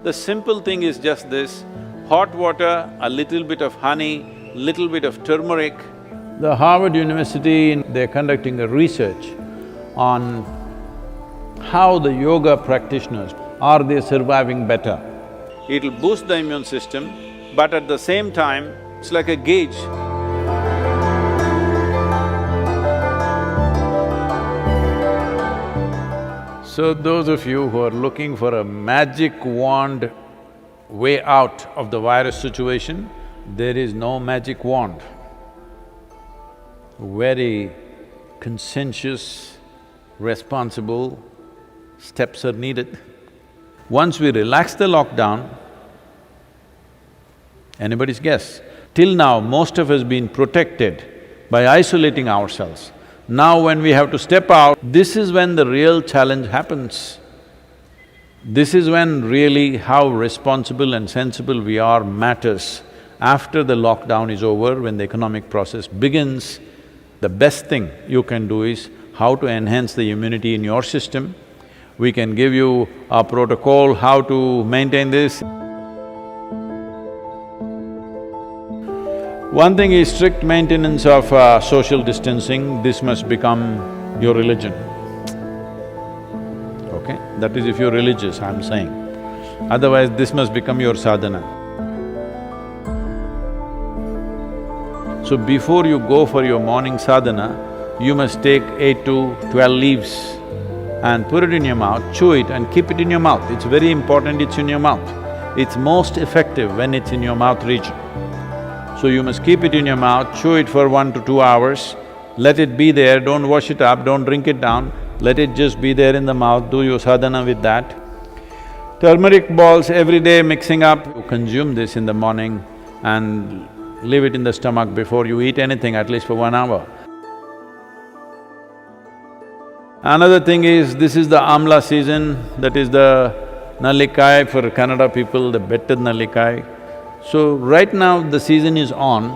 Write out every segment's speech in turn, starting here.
The simple thing is just this: hot water, a little bit of honey, little bit of turmeric. The Harvard University, they're conducting a research on how the yoga practitioners, are they surviving better? It'll boost the immune system, but at the same time, it's like a gauge. So those of you who are looking for a magic wand way out of the virus situation, there is no magic wand. Very conscientious, responsible steps are needed. Once we relax the lockdown, anybody's guess, till now most of us been protected by isolating ourselves. Now when we have to step out, this is when the real challenge happens. This is when really how responsible and sensible we are matters. After the lockdown is over, when the economic process begins, the best thing you can do is how to enhance the immunity in your system. We can give you a protocol how to maintain this. One thing is strict maintenance of social distancing. This must become your religion, okay? That is if you're religious, I'm saying. Otherwise, this must become your sadhana. So before you go for your morning sadhana, you must take 8 to 12 leaves and put it in your mouth, chew it and keep it in your mouth. It's very important it's in your mouth. It's most effective when it's in your mouth region. So you must keep it in your mouth, chew it for 1 to 2 hours, let it be there, don't wash it up, don't drink it down, let it just be there in the mouth, do your sadhana with that. Turmeric balls every day mixing up, you consume this in the morning and leave it in the stomach before you eat anything, at least for 1 hour. Another thing is, this is the amla season, that is the nallikai for Kannada people, the betted nallikai. So right now the season is on,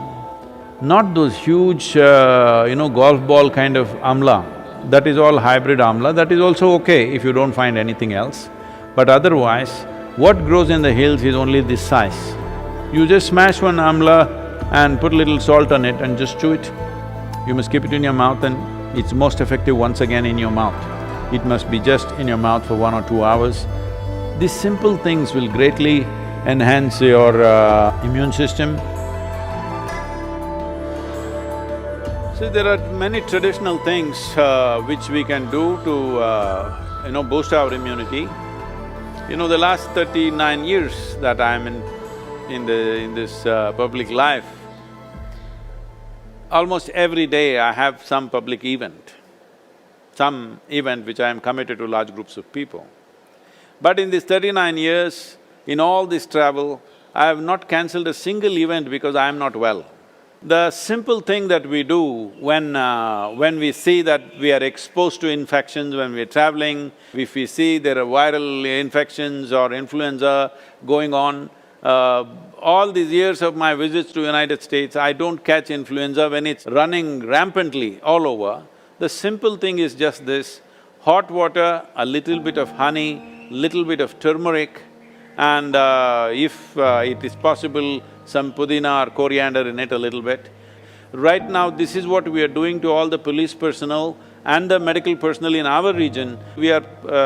not those huge, golf ball kind of amla. That is all hybrid amla, that is also okay if you don't find anything else. But otherwise, what grows in the hills is only this size. You just smash one amla and put a little salt on it and just chew it. You must keep it in your mouth and it's most effective once again in your mouth. It must be just in your mouth for 1 or 2 hours. These simple things will greatly enhance your immune system. See, there are many traditional things which we can do to, boost our immunity. The last 39 years that I'm in this public life, almost every day I have some public event, which I am committed to large groups of people. But in these 39 years, in all this travel, I have not cancelled a single event because I am not well. The simple thing that we do when we see that we are exposed to infections when we're traveling, if we see there are viral infections or influenza going on, all these years of my visits to United States, I don't catch influenza when it's running rampantly all over. The simple thing is just this: hot water, a little bit of honey, little bit of turmeric, and if it is possible, some pudina or coriander in it a little bit. Right now, this is what we are doing to all the police personnel and the medical personnel in our region. We are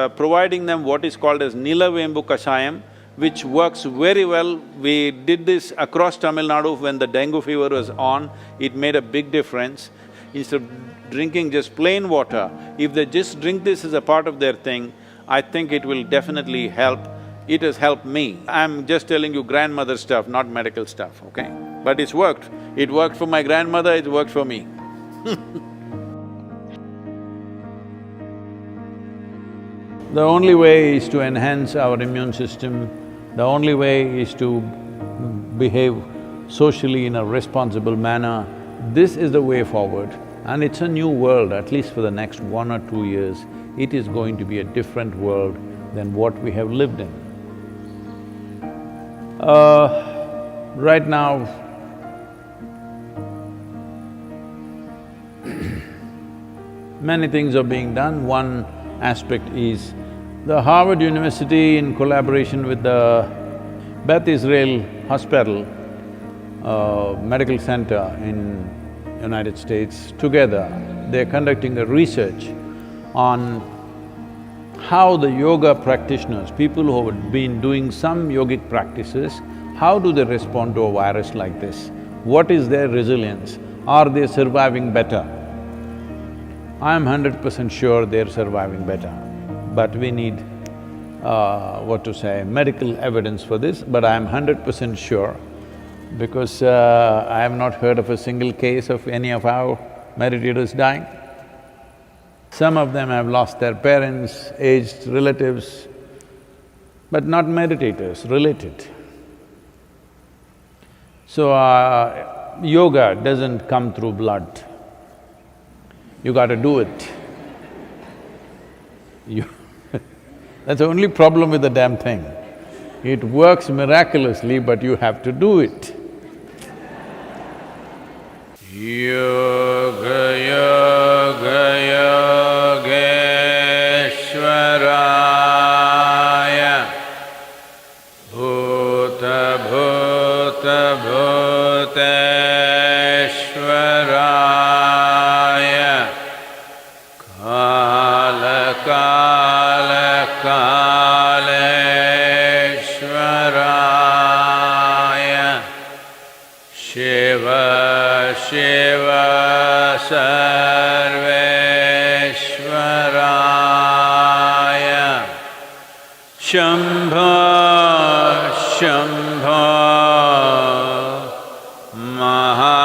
providing them what is called as Nilavembu Kashayam, which works very well. We did this across Tamil Nadu when the dengue fever was on, it made a big difference. Instead of drinking just plain water, if they just drink this as a part of their thing, I think it will definitely help. It has helped me. I'm just telling you grandmother stuff, not medical stuff, okay? But it's worked. It worked for my grandmother, it worked for me. The only way is to enhance our immune system, the only way is to behave socially in a responsible manner. This is the way forward, and it's a new world, at least for the next 1 or 2 years. It is going to be a different world than what we have lived in. Right now, many things are being done. One aspect is The Harvard University, in collaboration with the Beth Israel Hospital, medical center in United States, together they're conducting a research on how the yoga practitioners, people who have been doing some yogic practices, how do they respond to a virus like this? What is their resilience? Are they surviving better? I'm 100% sure they're surviving better, but we need, medical evidence for this, but I'm 100% sure because I have not heard of a single case of any of our meditators dying. Some of them have lost their parents, aged relatives, but not meditators, related. So, yoga doesn't come through blood. You gotta do it. That's the only problem with the damn thing. It works miraculously, but you have to do it. Yoga, yoga, yogeshwaraya, bhuta, bhuta, bhuteshwaraya, kala, kala, kaleshwaraya, shiva, shiva, sarveshwaraya, shambho, shambho, mahadevaya.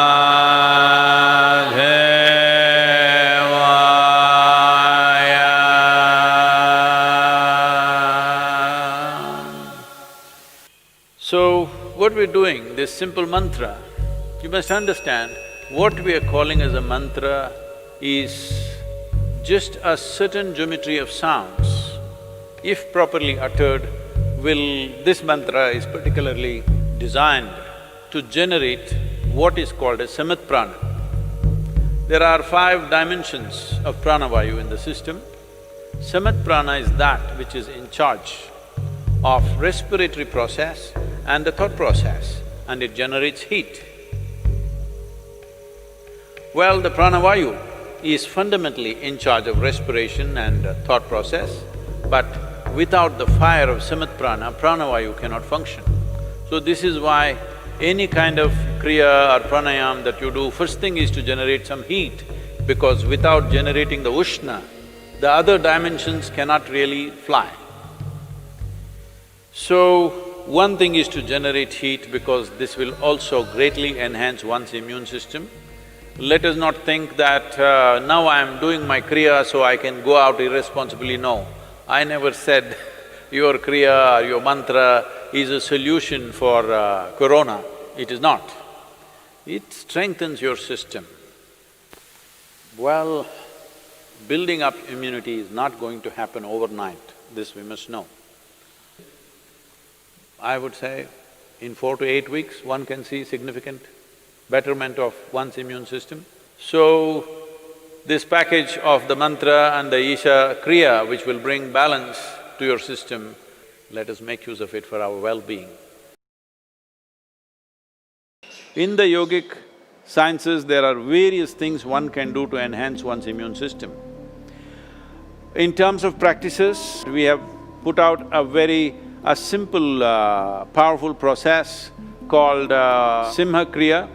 So, what we're doing, this simple mantra, you must understand, what we are calling as a mantra is just a certain geometry of sounds. If properly uttered, this mantra is particularly designed to generate what is called as samat prana. There are 5 dimensions of pranavayu in the system. Samat prana is that which is in charge of respiratory process and the thought process, and it generates heat. Well, the pranavayu is fundamentally in charge of respiration and thought process, but without the fire of samat prana, pranavayu cannot function. So this is why any kind of kriya or pranayam that you do, first thing is to generate some heat, because without generating the ushna, the other dimensions cannot really fly. So, one thing is to generate heat because this will also greatly enhance one's immune system. Let us not think that now I am doing my kriya so I can go out irresponsibly, no. I never said your kriya or your mantra is a solution for corona, it is not. It strengthens your system. Well, building up immunity is not going to happen overnight, this we must know. I would say in 4 to 8 weeks, one can see significant betterment of one's immune system. So, this package of the mantra and the Isha Kriya, which will bring balance to your system, let us make use of it for our well-being. In the yogic sciences, there are various things one can do to enhance one's immune system. In terms of practices, we have put out a simple, powerful process called Simha Kriya.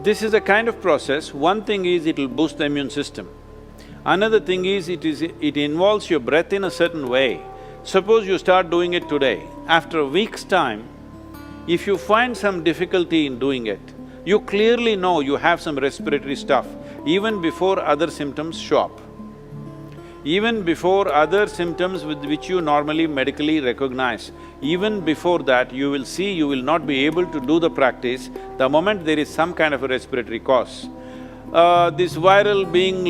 This is a kind of process, one thing is it'll boost the immune system. Another thing is, it involves your breath in a certain way. Suppose you start doing it today, after a week's time, if you find some difficulty in doing it, you clearly know you have some respiratory stuff, even before other symptoms show up. Even before other symptoms with which you normally medically recognize, even before that you will see you will not be able to do the practice the moment there is some kind of a respiratory cause. This viral being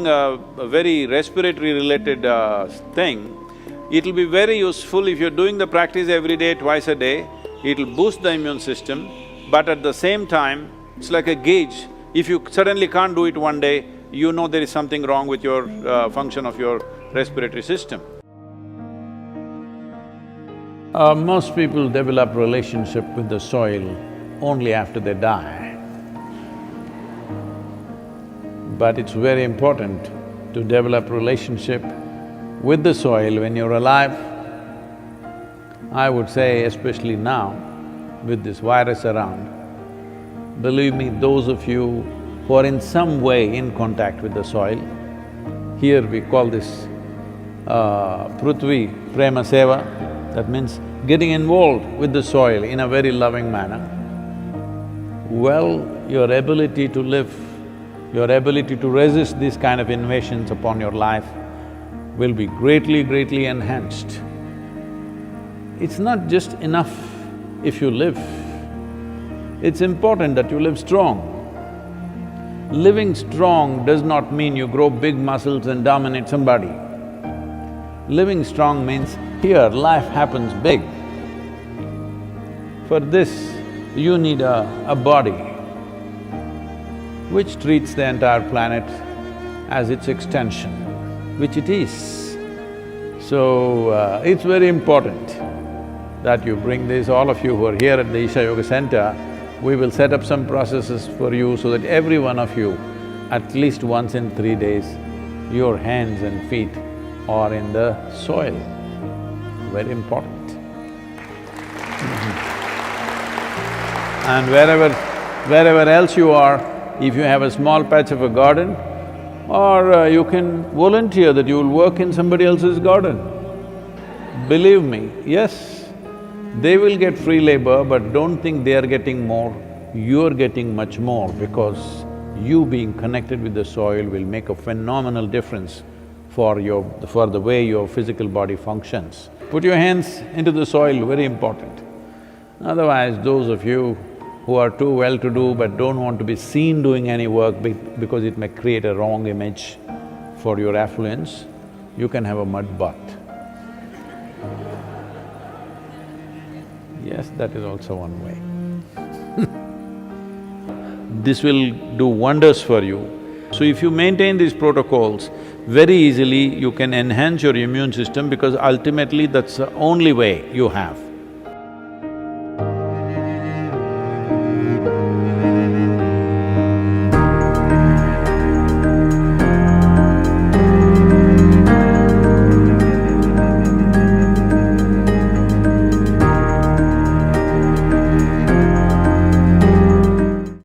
a very respiratory related thing, it'll be very useful if you're doing the practice every day, twice a day, it'll boost the immune system, but at the same time, it's like a gauge. If you suddenly can't do it one day, you know there is something wrong with your function of your respiratory system. Most people develop relationship with the soil only after they die. But it's very important to develop relationship with the soil when you're alive. I would say especially now, with this virus around, believe me, those of you who are in some way in contact with the soil, here we call this Prithvi Prema Seva, that means getting involved with the soil in a very loving manner. Well, your ability to live, your ability to resist these kind of invasions upon your life will be greatly enhanced. It's not just enough if you live, it's important that you live strong. Living strong does not mean you grow big muscles and dominate somebody. Living strong means here life happens big. For this, you need a body which treats the entire planet as its extension, which it is. So, it's very important that you bring this, all of you who are here at the Isha Yoga Center, we will set up some processes for you so that every one of you, at least once in 3 days, your hands and feet are in the soil. Very important. And wherever else you are, if you have a small patch of a garden, or you can volunteer that you will work in somebody else's garden. Believe me, yes, they will get free labor, but don't think they are getting more, you're getting much more because you being connected with the soil will make a phenomenal difference for the way your physical body functions. Put your hands into the soil, very important. Otherwise, those of you who are too well-to-do but don't want to be seen doing any work because it may create a wrong image for your affluence, you can have a mud bath. Yes, that is also one way. This will do wonders for you. So if you maintain these protocols, very easily you can enhance your immune system because ultimately that's the only way you have.